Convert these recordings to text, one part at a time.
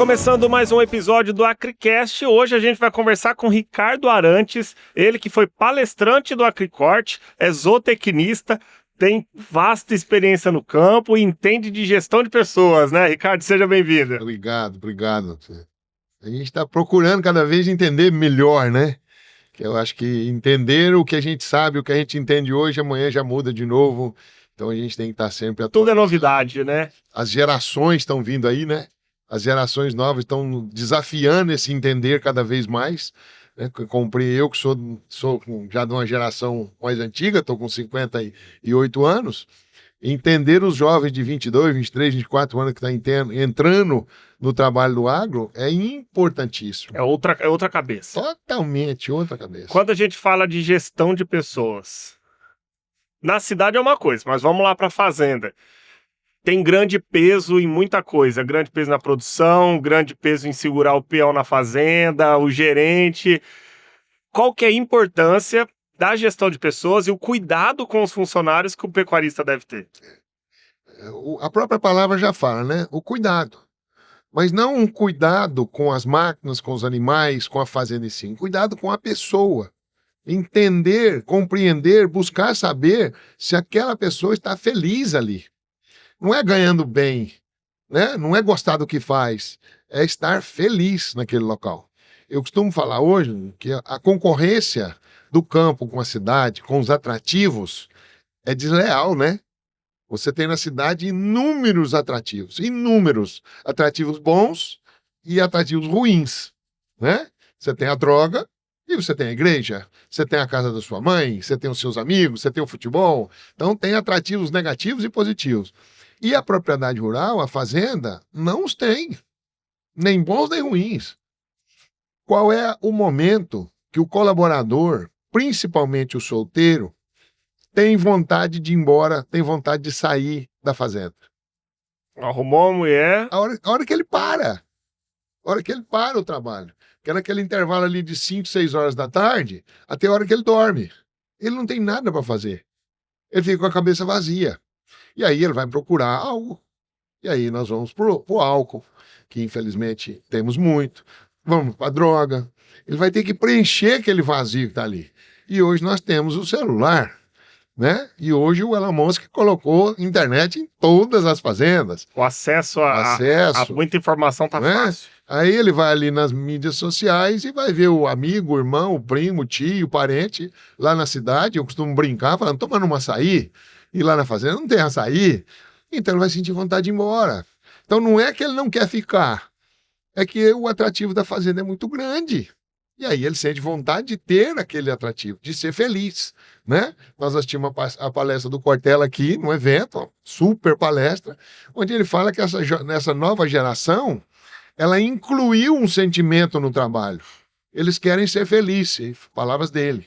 Começando mais um episódio do AcriCast. Hoje a gente vai conversar com Ricardo Arantes, ele que foi palestrante do Acricorte, é zootecnista, tem vasta experiência no campo e entende de gestão de pessoas, né? Ricardo, seja bem-vindo. Obrigado. A gente está procurando cada vez entender melhor, né? Que eu acho que entender o que a gente sabe, o que a gente entende hoje, amanhã já muda de novo. Então a gente tem que estar sempre atualizado. Tudo é novidade, né? As gerações estão vindo aí, né? As gerações novas estão desafiando esse entender cada vez mais. Né? Eu que sou já de uma geração mais antiga, estou com 58 anos, entender os jovens de 22, 23, 24 anos que estão entrando no trabalho do agro é importantíssimo. É outra cabeça. Totalmente outra cabeça. Quando a gente fala de gestão de pessoas, na cidade é uma coisa, mas vamos lá para a fazenda. Tem grande peso em muita coisa, grande peso na produção, grande peso em segurar o peão na fazenda, o gerente. Qual que é a importância da gestão de pessoas e o cuidado com os funcionários que o pecuarista deve ter? A própria palavra já fala, né? O cuidado. Mas não um cuidado com as máquinas, com os animais, com a fazenda em si. Um cuidado com a pessoa. Entender, compreender, buscar saber se aquela pessoa está feliz ali. Não é ganhando bem, né? Não é gostar do que faz, é estar feliz naquele local. Eu costumo falar hoje que a concorrência do campo com a cidade, com os atrativos, é desleal, né? Você tem na cidade inúmeros atrativos bons e atrativos ruins, né? Você tem a droga e você tem a igreja, você tem a casa da sua mãe, você tem os seus amigos, você tem o futebol. Então tem atrativos negativos e positivos. E a propriedade rural, a fazenda, não os tem, nem bons nem ruins. Qual é o momento que o colaborador, principalmente o solteiro, tem vontade de ir embora, tem vontade de sair da fazenda? Arrumou a mulher. A hora que ele para. A hora que ele para o trabalho. Que é naquele intervalo ali de 5, 6 horas da tarde, até a hora que ele dorme. Ele não tem nada para fazer. Ele fica com a cabeça vazia. E aí ele vai procurar algo. E aí nós vamos pro álcool, que infelizmente temos muito. Vamos para a droga. Ele vai ter que preencher aquele vazio que está ali. E hoje nós temos o celular, né? E hoje o Elon Musk colocou internet em todas as fazendas. O acesso a muita informação tá fácil. Aí ele vai ali nas mídias sociais e vai ver o amigo, o irmão, o primo, o tio, o parente lá na cidade. Eu costumo brincar, falando, tomando um açaí. E lá na fazenda não tem açaí. Então ele vai sentir vontade de ir embora. Então não é que ele não quer ficar. É que o atrativo da fazenda é muito grande. E aí ele sente vontade de ter aquele atrativo, de ser feliz, né? Nós assistimos a palestra do Cortella aqui, num evento, uma super palestra, onde ele fala que nessa nova geração, ela incluiu um sentimento no trabalho. Eles querem ser felizes, palavras dele.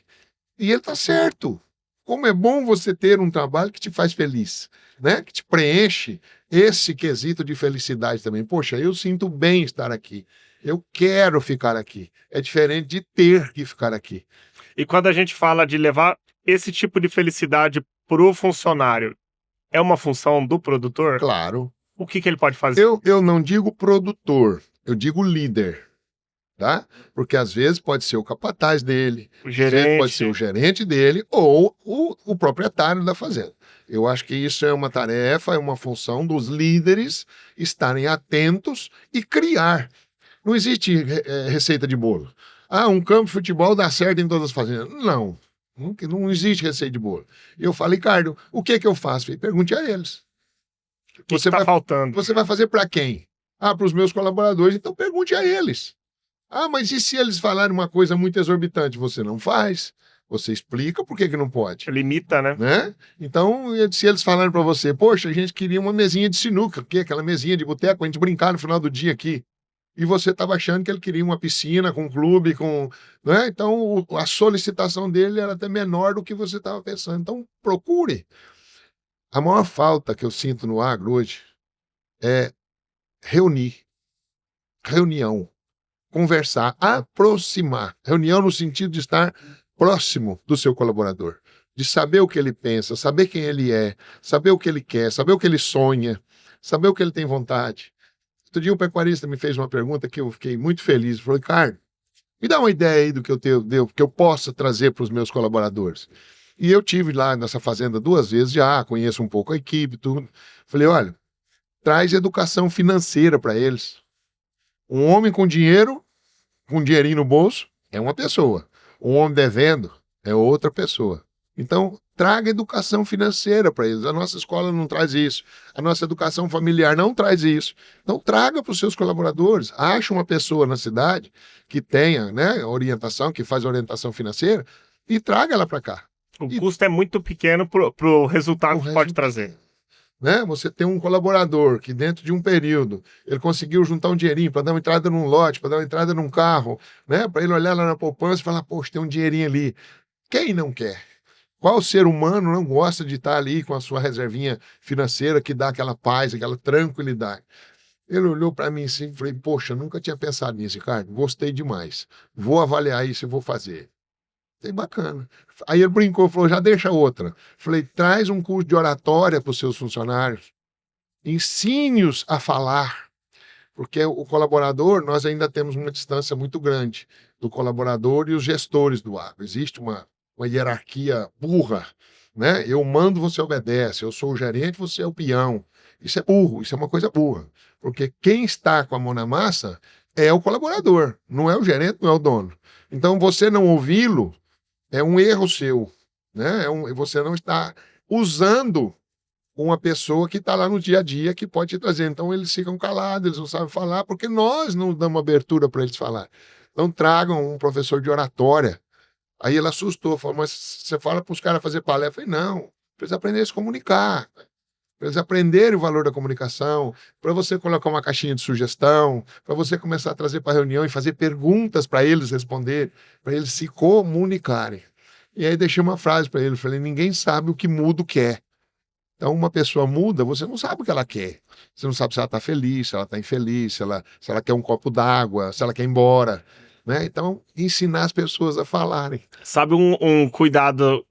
E ele está certo. Como é bom você ter um trabalho que te faz feliz, né? Que te preenche esse quesito de felicidade também. Poxa, eu sinto bem estar aqui. Eu quero ficar aqui. É diferente de ter que ficar aqui. E quando a gente fala de levar esse tipo de felicidade para o funcionário, é uma função do produtor? Claro. O que ele pode fazer? Eu não digo produtor, eu digo líder. Tá? Porque às vezes pode ser o capataz dele, às vezes pode ser o gerente dele ou o proprietário da fazenda. Eu acho que isso é uma tarefa, é uma função dos líderes estarem atentos e criar. Não existe receita de bolo. Um campo de futebol dá certo em todas as fazendas. Não existe receita de bolo. Eu falo, Ricardo, o que eu faço? E pergunte a eles. O que está faltando? Você vai fazer para quem? Para os meus colaboradores, então pergunte a eles. Mas e se eles falarem uma coisa muito exorbitante? Você não faz, você explica por que não pode. Limita, né? Então, se eles falarem para você, poxa, a gente queria uma mesinha de sinuca, porque aquela mesinha de boteco, a gente brincar no final do dia aqui. E você estava achando que ele queria uma piscina com um clube, né? Então a solicitação dele era até menor do que você estava pensando. Então, procure. A maior falta que eu sinto no agro hoje é reunião. Conversar, aproximar. Reunião no sentido de estar próximo do seu colaborador, de saber o que ele pensa, saber quem ele é, saber o que ele quer, saber o que ele sonha, saber o que ele tem vontade. Outro dia um pecuarista me fez uma pergunta que eu fiquei muito feliz. Falei, Ricardo, me dá uma ideia aí do que eu possa trazer para os meus colaboradores. E eu tive lá nessa fazenda 2 vezes já, conheço um pouco a equipe, tudo. Falei, olha, traz educação financeira para eles. Um homem com dinheiro, com um dinheirinho no bolso, é uma pessoa. Um homem devendo é outra pessoa. Então, traga educação financeira para eles. A nossa escola não traz isso. A nossa educação familiar não traz isso. Então, traga para os seus colaboradores. Ache uma pessoa na cidade que tenha, né, orientação, que faz orientação financeira, e traga ela para cá. O custo é muito pequeno para o resultado que pode trazer. Né? Você tem um colaborador que dentro de um período ele conseguiu juntar um dinheirinho para dar uma entrada num lote, para dar uma entrada num carro, né? Para ele olhar lá na poupança e falar, poxa, tem um dinheirinho ali. Quem não quer? Qual ser humano não gosta de estar ali com a sua reservinha financeira que dá aquela paz, aquela tranquilidade? Ele olhou para mim assim e falei, poxa, nunca tinha pensado nisso, Ricardo. Gostei demais. Vou avaliar isso e vou fazer. Falei, bacana. Aí ele brincou, falou, já deixa outra. Falei, traz um curso de oratória para os seus funcionários. Ensine-os a falar. Porque o colaborador, nós ainda temos uma distância muito grande do colaborador e os gestores do agro. Existe uma hierarquia burra, né? Eu mando, você obedece. Eu sou o gerente, você é o peão. Isso é burro, isso é uma coisa burra. Porque quem está com a mão na massa é o colaborador, não é o gerente, não é o dono. Então, você não ouvi-lo é um erro seu, né? Você não está usando uma pessoa que está lá no dia a dia que pode te trazer. Então, eles ficam calados, eles não sabem falar, porque nós não damos abertura para eles falar. Então, tragam um professor de oratória. Aí ele assustou, falou, mas você fala para os caras fazer palestra? Eu falei, não, para eles aprenderem a se comunicar, para eles aprenderem o valor da comunicação, para você colocar uma caixinha de sugestão, para você começar a trazer para a reunião e fazer perguntas para eles responderem, para eles se comunicarem. E aí deixei uma frase para ele, falei, ninguém sabe o que mudo quer. Então, uma pessoa muda, você não sabe o que ela quer. Você não sabe se ela está feliz, se ela está infeliz, se ela quer um copo d'água, se ela quer ir embora. Né? Então, ensinar as pessoas a falarem. Sabe um cuidado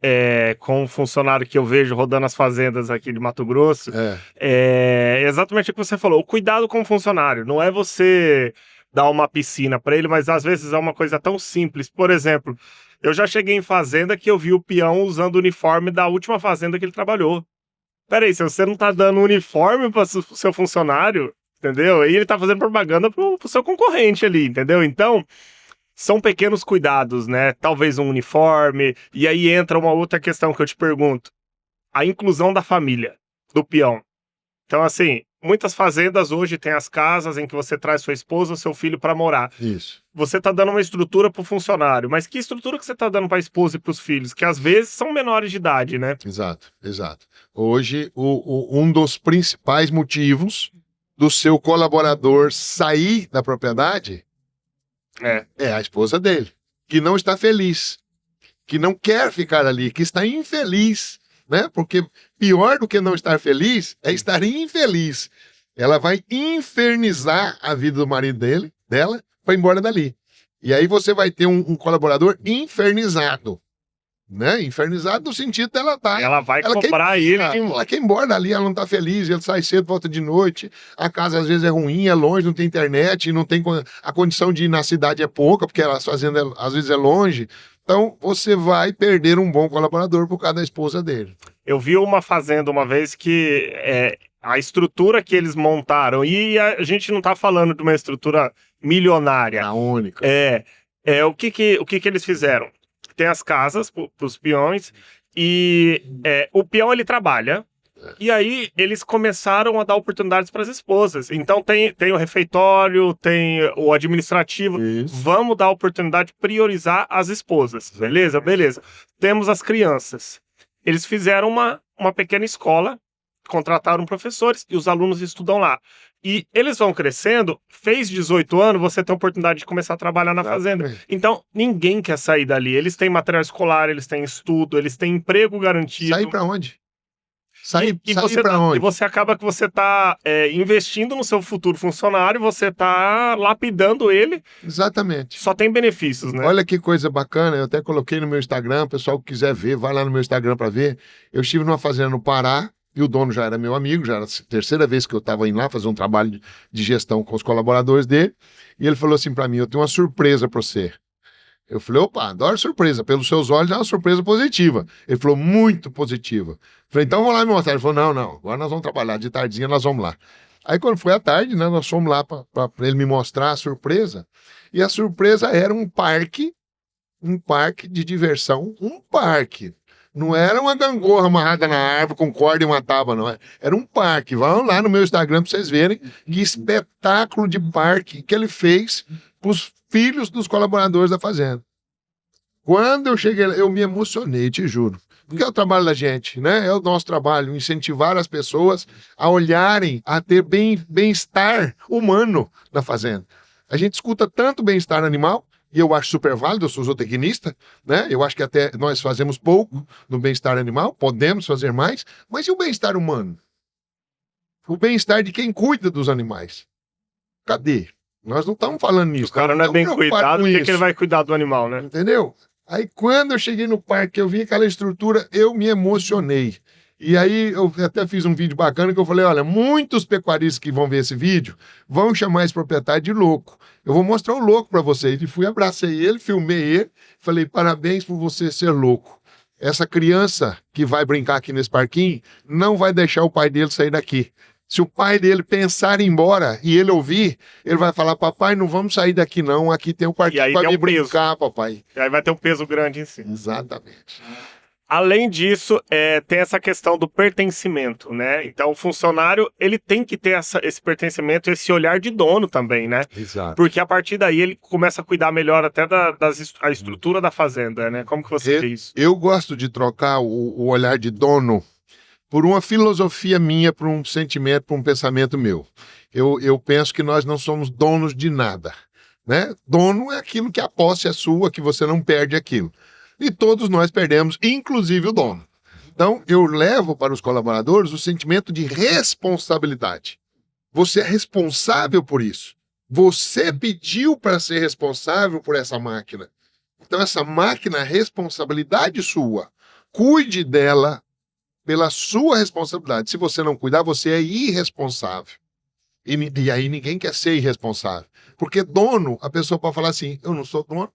com um funcionário que eu vejo rodando as fazendas aqui de Mato Grosso? É exatamente o que você falou. O cuidado com o funcionário. Não é você dar uma piscina para ele, mas às vezes é uma coisa tão simples. Por exemplo, eu já cheguei em fazenda que eu vi o peão usando o uniforme da última fazenda que ele trabalhou. Peraí, se você não tá dando uniforme para o seu funcionário, entendeu? Aí ele tá fazendo propaganda pro seu concorrente ali, entendeu? Então, são pequenos cuidados, né? Talvez um uniforme. E aí entra uma outra questão que eu te pergunto. A inclusão da família, do peão. Então, assim, muitas fazendas hoje têm as casas em que você traz sua esposa ou seu filho para morar. Isso. Você tá dando uma estrutura pro funcionário. Mas que estrutura que você tá dando para a esposa e pros filhos? Que às vezes são menores de idade, né? Exato, exato. Hoje, um dos principais motivos do seu colaborador sair da propriedade é a esposa dele, que não está feliz, que não quer ficar ali, que está infeliz, né? Porque pior do que não estar feliz é estar infeliz. Ela vai infernizar a vida do marido dela, para ir embora dali. E aí você vai ter um colaborador infernizado. Né? Infernizado no sentido dela tá. Ela vai cobrar ele. Ela quer ir embora dali, ela não tá feliz, ele sai cedo, volta de noite, a casa às vezes é ruim, é longe, não tem internet, não tem a condição de ir na cidade é pouca, porque as fazendas às vezes é longe. Então você vai perder um bom colaborador por causa da esposa dele. Eu vi uma fazenda uma vez que a estrutura que eles montaram, e a gente não tá falando de uma estrutura milionária. A única. O que eles fizeram? Tem as casas para os peões e o peão ele trabalha e aí eles começaram a dar oportunidades para as esposas. Então tem o refeitório, tem o administrativo. Isso. Vamos dar oportunidade, priorizar as esposas. Beleza? Beleza. Temos as crianças. Eles fizeram uma pequena escola, contrataram professores e os alunos estudam lá. E eles vão crescendo, fez 18 anos, você tem a oportunidade de começar a trabalhar na fazenda. Então, ninguém quer sair dali. Eles têm material escolar, eles têm estudo, eles têm emprego garantido. Sair para onde? Sair para onde? E você acaba que você está investindo no seu futuro funcionário, você está lapidando ele. Exatamente. Só tem benefícios, né? Olha que coisa bacana, eu até coloquei no meu Instagram, o pessoal que quiser ver, vai lá no meu Instagram para ver. Eu estive numa fazenda no Pará, e o dono já era meu amigo, já era a terceira vez que eu estava indo lá fazer um trabalho de gestão com os colaboradores dele, e ele falou assim para mim, eu tenho uma surpresa para você. Eu falei, opa, adoro surpresa, pelos seus olhos é uma surpresa positiva. Ele falou, muito positiva. Eu falei, então vamos lá me mostrar. Ele falou, não, agora nós vamos trabalhar, de tardinha nós vamos lá. Aí quando foi à tarde, né, nós fomos lá para ele me mostrar a surpresa, e a surpresa era um parque de diversão, um parque. Não era uma gangorra amarrada na árvore com corda e uma tábua, não. Era um parque. Vão lá no meu Instagram para vocês verem que espetáculo de parque que ele fez para os filhos dos colaboradores da fazenda. Quando eu cheguei lá, eu me emocionei, te juro. Porque é o trabalho da gente, né? É o nosso trabalho, incentivar as pessoas a olharem, a ter bem-estar humano na fazenda. A gente escuta tanto bem-estar animal, e eu acho super válido, eu sou zootecnista, né? Eu acho que até nós fazemos pouco no bem-estar animal, podemos fazer mais, mas e o bem-estar humano? O bem-estar de quem cuida dos animais? Cadê? Nós não estamos falando nisso. O cara não é bem cuidado, por que ele vai cuidar do animal, né? Entendeu? Aí quando eu cheguei no parque, eu vi aquela estrutura, eu me emocionei. E aí eu até fiz um vídeo bacana que eu falei, olha, muitos pecuaristas que vão ver esse vídeo vão chamar esse proprietário de louco. Eu vou mostrar o louco para vocês. E fui, abracei ele, filmei ele, falei, parabéns por você ser louco. Essa criança que vai brincar aqui nesse parquinho não vai deixar o pai dele sair daqui. Se o pai dele pensar em ir embora e ele ouvir, ele vai falar, papai, não vamos sair daqui não, aqui tem um parquinho para me brincar, papai. E aí vai ter um peso grande em si. Exatamente. Além disso, tem essa questão do pertencimento, né? Então, o funcionário, ele tem que ter esse pertencimento, esse olhar de dono também, né? Exato. Porque a partir daí ele começa a cuidar melhor até da estrutura da fazenda, né? Como que você vê isso? Eu gosto de trocar o olhar de dono por uma filosofia minha, por um sentimento, por um pensamento meu. Eu penso que nós não somos donos de nada, né? Dono é aquilo que a posse é sua, que você não perde aquilo. E todos nós perdemos, inclusive o dono. Então, eu levo para os colaboradores o sentimento de responsabilidade. Você é responsável por isso. Você pediu para ser responsável por essa máquina. Então, essa máquina é responsabilidade sua. Cuide dela pela sua responsabilidade. Se você não cuidar, você é irresponsável. E aí ninguém quer ser irresponsável. Porque dono, a pessoa pode falar assim, eu não sou dono.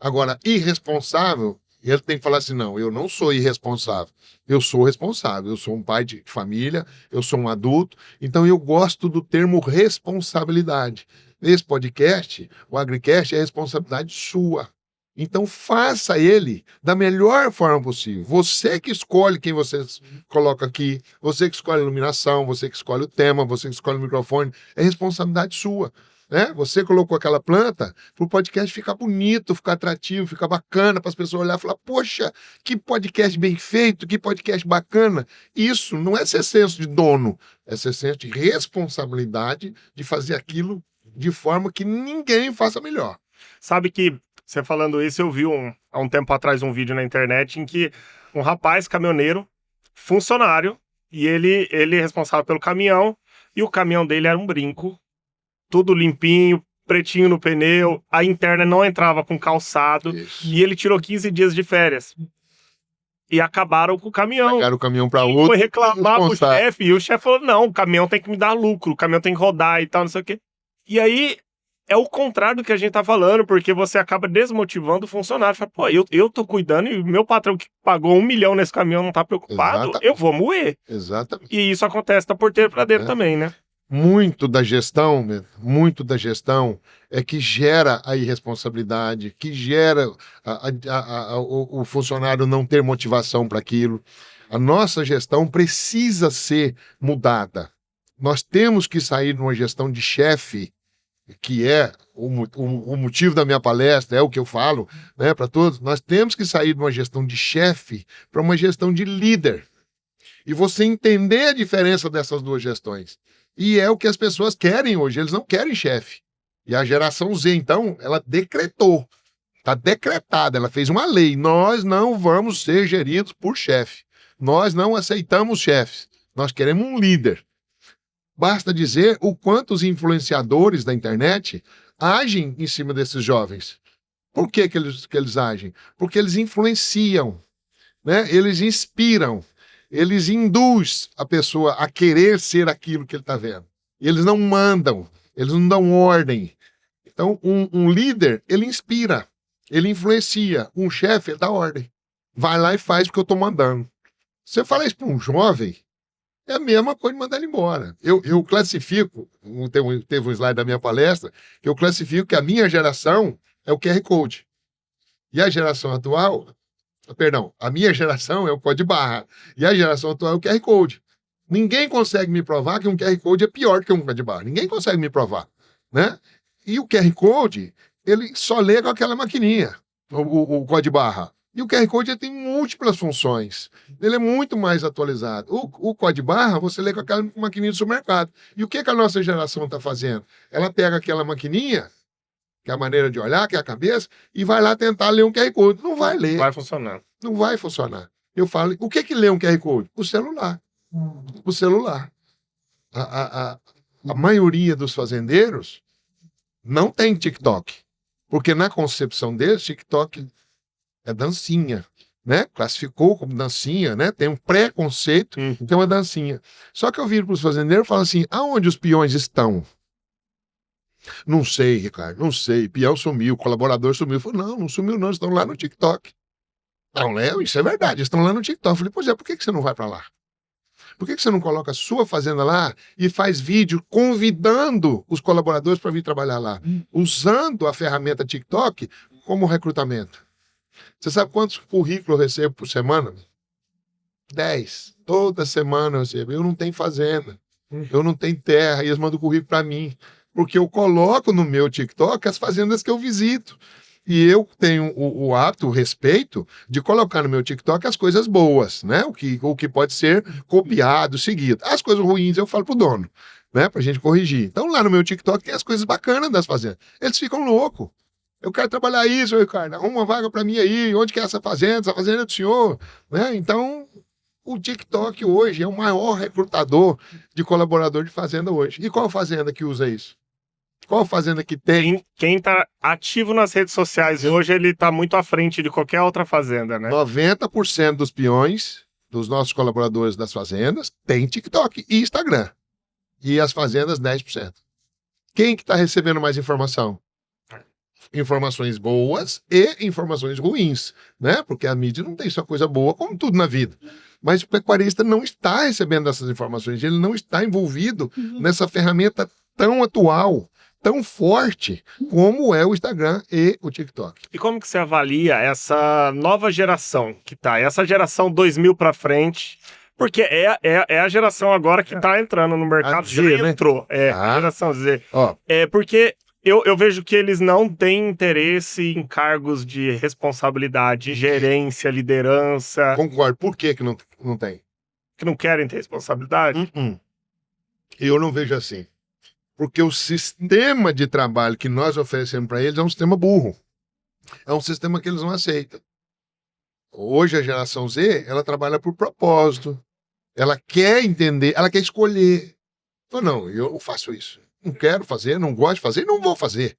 Agora, irresponsável, ele tem que falar assim, não, eu não sou irresponsável, eu sou responsável, eu sou um pai de família, eu sou um adulto, então eu gosto do termo responsabilidade. Nesse podcast, o Agricast é responsabilidade sua. Então faça ele da melhor forma possível. Você que escolhe quem você coloca aqui, você que escolhe a iluminação, você que escolhe o tema, você que escolhe o microfone, é responsabilidade sua. Né? Você colocou aquela planta para o podcast ficar bonito, ficar atrativo, ficar bacana, para as pessoas olharem e falar, poxa, que podcast bem feito, que podcast bacana. Isso não é ser senso de dono, é ser senso de responsabilidade de fazer aquilo de forma que ninguém faça melhor. Sabe que, você falando isso, eu vi há um tempo atrás um vídeo na internet em que um rapaz caminhoneiro, funcionário, e ele é responsável pelo caminhão, e o caminhão dele era um brinco, tudo limpinho, pretinho no pneu, a interna não entrava com calçado, Isso. E ele tirou 15 dias de férias. E acabaram com o caminhão. Pegaram o caminhão para outro. Foi reclamar pro chefe, e o chefe falou, não, o caminhão tem que me dar lucro, o caminhão tem que rodar e tal, não sei o quê. E aí, é o contrário do que a gente tá falando, porque você acaba desmotivando o funcionário. Fala, pô, eu tô cuidando e o meu patrão que pagou 1 milhão nesse caminhão não tá preocupado, Exatamente. Eu vou moer. Exatamente. E isso acontece da porteira para dentro também, né? Muito da gestão é que gera a irresponsabilidade, que gera o funcionário não ter motivação para aquilo. A nossa gestão precisa ser mudada. Nós temos que sair de uma gestão de chefe, que é o motivo da minha palestra, é o que eu falo, né, para todos. Nós temos que sair de uma gestão de chefe para uma gestão de líder. E você entender a diferença dessas duas gestões. E é o que as pessoas querem hoje, eles não querem chefe. E a geração Z, então, ela decretou, está decretada, ela fez uma lei, nós não vamos ser geridos por chefe, nós não aceitamos chefes, nós queremos um líder. Basta dizer o quanto os influenciadores da internet agem em cima desses jovens. Por que eles agem? Porque eles influenciam, né? Eles inspiram. eles induzem a pessoa a querer ser aquilo que ele está vendo. Eles não mandam, eles não dão ordem. Então, um líder, ele inspira, ele influencia. Um chefe, ele dá ordem. Vai lá e faz o que eu estou mandando. Você fala isso para um jovem, é a mesma coisa de mandar ele embora. Eu classifico, teve um slide da minha palestra, que eu classifico que a minha geração é o QR Code. E a geração atual, perdão, a minha geração é o código de barra. E a geração atual é o QR Code. Ninguém consegue me provar que um QR Code é pior do que um código de barra. Ninguém consegue me provar, né? E o QR Code, ele só lê com aquela maquininha, o código de barra. E o QR Code tem múltiplas funções. Ele é muito mais atualizado. O código de barra, você lê com aquela maquininha do supermercado. E o que a nossa geração está fazendo? Ela pega aquela maquininha, que é a maneira de olhar, que é a cabeça, e vai lá tentar ler um QR Code. Não vai ler. Vai funcionar. Não vai funcionar. Eu falo, o que lê um QR Code? O celular. O celular. A maioria dos fazendeiros não tem TikTok. Porque na concepção deles, TikTok é dancinha, né? Classificou como dancinha, né? Tem um preconceito, então é dancinha. Só que eu viro para os fazendeiros e falo assim, aonde os peões estão? Não sei, Ricardo, não sei. Peão sumiu, colaborador sumiu. Eu falei, não sumiu não, estão lá no TikTok. Não, Léo, isso é verdade, eles estão lá no TikTok. Eu falei, pois é, por que você não vai para lá? Por que você não coloca a sua fazenda lá e faz vídeo convidando os colaboradores para vir trabalhar lá? Usando a ferramenta TikTok como recrutamento. Você sabe quantos currículos eu recebo por semana? 10. Toda semana eu recebo. Eu não tenho fazenda. Eu não tenho terra. E eles mandam o currículo para mim. Porque eu coloco no meu TikTok as fazendas que eu visito. E eu tenho o hábito, o respeito de colocar no meu TikTok as coisas boas, né? O que pode ser copiado, seguido. As coisas ruins eu falo pro dono, né? Pra gente corrigir. Então lá no meu TikTok tem as coisas bacanas das fazendas. Eles ficam loucos. Eu quero trabalhar isso, Ricardo. Arruma uma vaga para mim aí. Onde que é essa fazenda? Essa fazenda é do senhor. Né? Então, o TikTok hoje é o maior recrutador de colaborador de fazenda hoje. E qual fazenda que usa isso? Qual fazenda que tem? Quem está ativo nas redes sociais hoje, ele está muito à frente de qualquer outra fazenda, né? 90% dos peões, dos nossos colaboradores das fazendas, tem TikTok e Instagram. E as fazendas, 10%. Quem que está recebendo mais informação? Informações boas e informações ruins, né? Porque a mídia não tem só coisa boa, como tudo na vida. Mas o pecuarista não está recebendo essas informações, ele não está envolvido nessa ferramenta tão atual, tão forte, como é o Instagram e o TikTok. E como que você avalia essa nova geração que tá? Essa geração 2000 para frente, porque é a geração agora que tá entrando no mercado, Z, já entrou. Né? A geração Z. Ó. Porque eu vejo que eles não têm interesse em cargos de responsabilidade, gerência, liderança. Concordo. Por que não tem? Que não querem ter responsabilidade? Eu não vejo assim. Porque o sistema de trabalho que nós oferecemos para eles é um sistema burro. É um sistema que eles não aceitam. Hoje a geração Z, ela trabalha por propósito. Ela quer entender, ela quer escolher. Então, não, eu faço isso. Não quero fazer, não gosto de fazer, não vou fazer.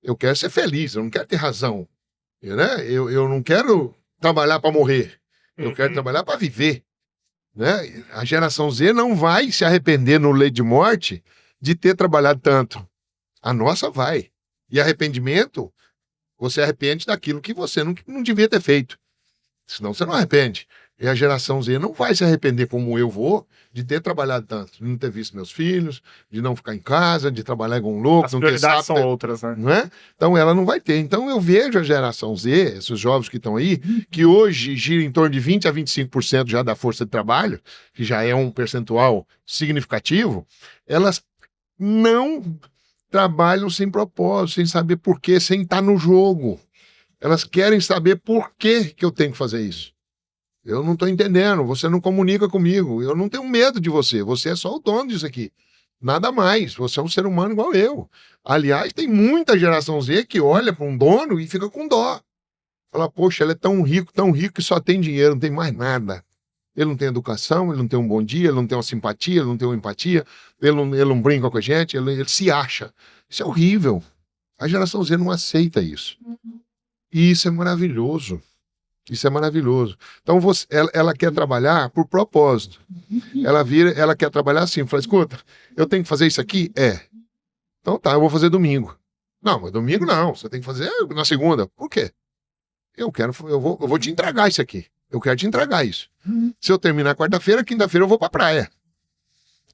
Eu quero ser feliz, eu não quero ter razão. Né? Eu não quero trabalhar para morrer. Eu quero trabalhar para viver. Né? A geração Z não vai se arrepender no leito de morte de ter trabalhado tanto. A nossa vai. E arrependimento, você arrepende daquilo que você não devia ter feito. Senão você não arrepende. E a geração Z não vai se arrepender como eu vou de ter trabalhado tanto, de não ter visto meus filhos, de não ficar em casa, de trabalhar igual um louco. As não ter prioridades são outras, né? Não é? Então ela não vai ter. Então eu vejo a geração Z, esses jovens que estão aí, que hoje gira em torno de 20 a 25% já da força de trabalho, que já é um percentual significativo, elas não trabalham sem propósito, sem saber por quê, sem estar no jogo. Elas querem saber por que eu tenho que fazer isso. Eu não estou entendendo, você não comunica comigo, eu não tenho medo de você é só o dono disso aqui. Nada mais, você é um ser humano igual eu. Aliás, tem muita geração Z que olha para um dono e fica com dó. Fala, poxa, ele é tão rico que só tem dinheiro, não tem mais nada. Ele não tem educação, ele não tem um bom dia, ele não tem uma simpatia, ele não tem uma empatia, ele não brinca com a gente, ele se acha. Isso é horrível. A geração Z não aceita isso. E isso é maravilhoso. Isso é maravilhoso. Então, ela quer trabalhar por propósito. Ela quer trabalhar assim, fala, escuta, eu tenho que fazer isso aqui? Então tá, eu vou fazer domingo. Não, mas domingo não, você tem que fazer na segunda. Por quê? Eu vou te entregar isso aqui. Eu quero te entregar isso. Se eu terminar quarta-feira, quinta-feira eu vou pra praia.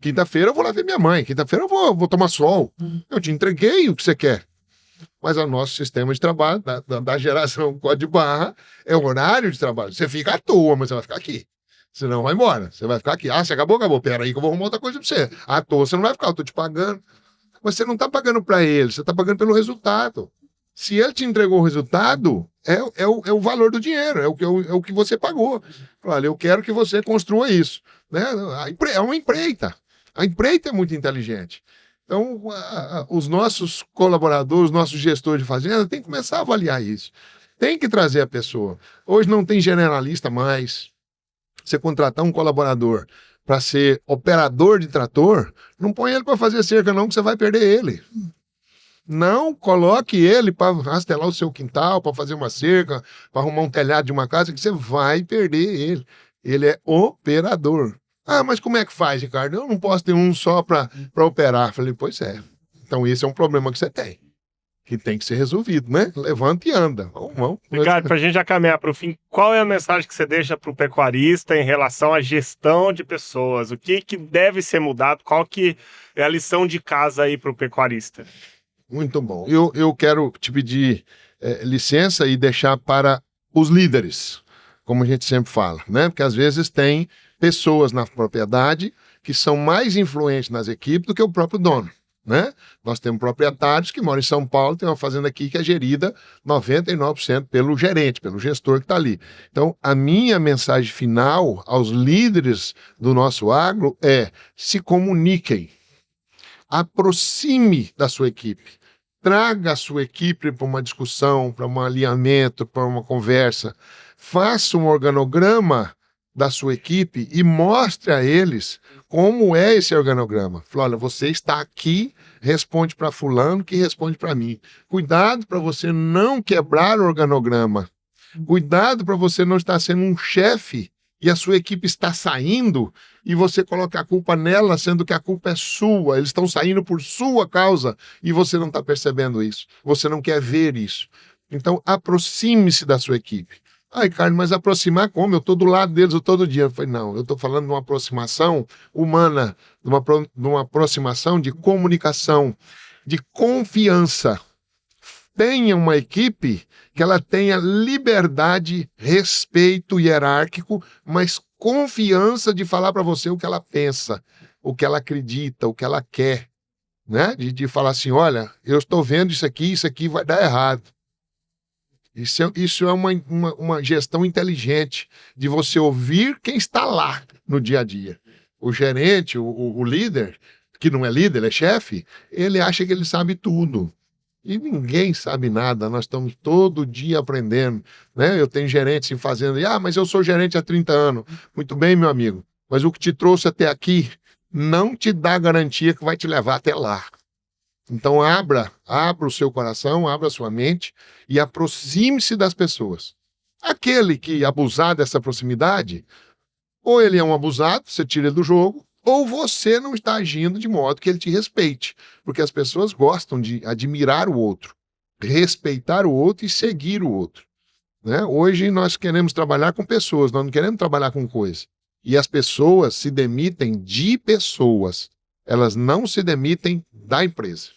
Quinta-feira eu vou lá ver minha mãe. Quinta-feira eu vou tomar sol. Eu te entreguei o que você quer. Mas o nosso sistema de trabalho, da geração código de barra, é o horário de trabalho. Você fica à toa, mas você vai ficar aqui. Senão vai embora. Você vai ficar aqui. Ah, você acabou? Pera aí que eu vou arrumar outra coisa pra você. À toa você não vai ficar, eu tô te pagando. Mas você não tá pagando pra ele, você tá pagando pelo resultado. Se ele te entregou o resultado, é o valor do dinheiro, é o que você pagou. Olha, eu quero que você construa isso. Né? É uma empreita. A empreita é muito inteligente. Então, os nossos colaboradores, os nossos gestores de fazenda, têm que começar a avaliar isso. Tem que trazer a pessoa. Hoje não tem generalista mais. Você contratar um colaborador para ser operador de trator, não põe ele para fazer cerca não, que você vai perder ele. Não coloque ele para rastelar o seu quintal, para fazer uma cerca, para arrumar um telhado de uma casa, que você vai perder ele. Ele é operador. Ah, mas como é que faz, Ricardo? Eu não posso ter um só para operar. Falei, pois é. Então esse é um problema que você tem, que tem que ser resolvido, né? Levanta e anda. Vamos. Ricardo, para a gente já caminhar para o fim, qual é a mensagem que você deixa para o pecuarista em relação à gestão de pessoas? O que deve ser mudado? Qual que é a lição de casa aí para o pecuarista? Muito bom. Eu quero te pedir licença e deixar para os líderes, como a gente sempre fala, né? Porque às vezes tem pessoas na propriedade que são mais influentes nas equipes do que o próprio dono, né? Nós temos proprietários que moram em São Paulo, tem uma fazenda aqui que é gerida 99% pelo gerente, pelo gestor que está ali. Então, a minha mensagem final aos líderes do nosso agro é: se comuniquem, aproxime da sua equipe, traga a sua equipe para uma discussão, para um alinhamento, para uma conversa, faça um organograma da sua equipe e mostre a eles como é esse organograma. Fala, olha, você está aqui, responde para fulano, que responde para mim. Cuidado para você não quebrar o organograma. Cuidado para você não estar sendo um chefe e a sua equipe está saindo e você coloca a culpa nela, sendo que a culpa é sua. Eles estão saindo por sua causa e você não está percebendo isso. Você não quer ver isso. Então, aproxime-se da sua equipe. Ai, Carlos, mas aproximar como? Eu estou do lado deles todo dia. Eu falei, não, eu estou falando de uma aproximação humana, de uma aproximação de comunicação, de confiança. Tenha uma equipe que ela tenha liberdade, respeito hierárquico, mas confiança de falar para você o que ela pensa, o que ela acredita, o que ela quer, né? De falar assim, olha, eu estou vendo isso aqui vai dar errado. Isso é uma gestão inteligente de você ouvir quem está lá no dia a dia. O gerente, o líder, que não é líder, ele é chefe, ele acha que ele sabe tudo. E ninguém sabe nada, nós estamos todo dia aprendendo, né? Eu tenho gerentes em fazenda, mas eu sou gerente há 30 anos. Muito bem, meu amigo, mas o que te trouxe até aqui não te dá garantia que vai te levar até lá. Então abra o seu coração, abra a sua mente e aproxime-se das pessoas. Aquele que abusar dessa proximidade, ou ele é um abusado, você tira ele do jogo, ou você não está agindo de modo que ele te respeite. Porque as pessoas gostam de admirar o outro, respeitar o outro e seguir o outro. Né? Hoje nós queremos trabalhar com pessoas, nós não queremos trabalhar com coisas. E as pessoas se demitem de pessoas. Elas não se demitem da empresa.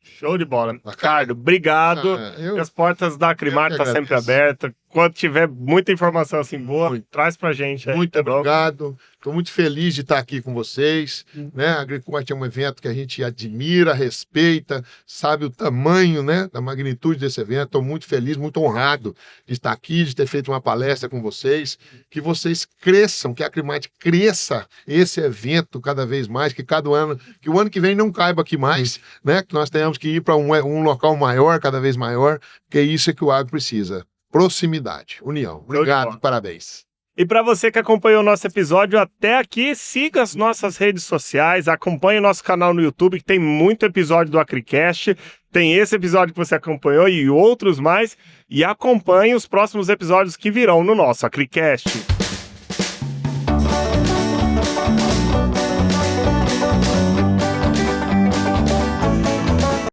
Show de bola. Ricardo, obrigado. As portas da Acrimar estão sempre abertas. Quando tiver muita informação assim boa, traz pra gente. Muito obrigado. Estou muito feliz de estar aqui com vocês. Né? A Agricorte é um evento que a gente admira, respeita, sabe o tamanho, né, da magnitude desse evento. Estou muito feliz, muito honrado de estar aqui, de ter feito uma palestra com vocês. Que vocês cresçam, que a Acrimate cresça esse evento cada vez mais, que o ano que vem não caiba aqui mais, né? Que nós tenhamos que ir para um local maior, cada vez maior, porque é isso que o agro precisa. Proximidade, união. Obrigado, parabéns. E para você que acompanhou o nosso episódio até aqui, siga as nossas redes sociais, acompanhe o nosso canal no YouTube, que tem muito episódio do Acricast, tem esse episódio que você acompanhou e outros mais, e acompanhe os próximos episódios que virão no nosso Acricast.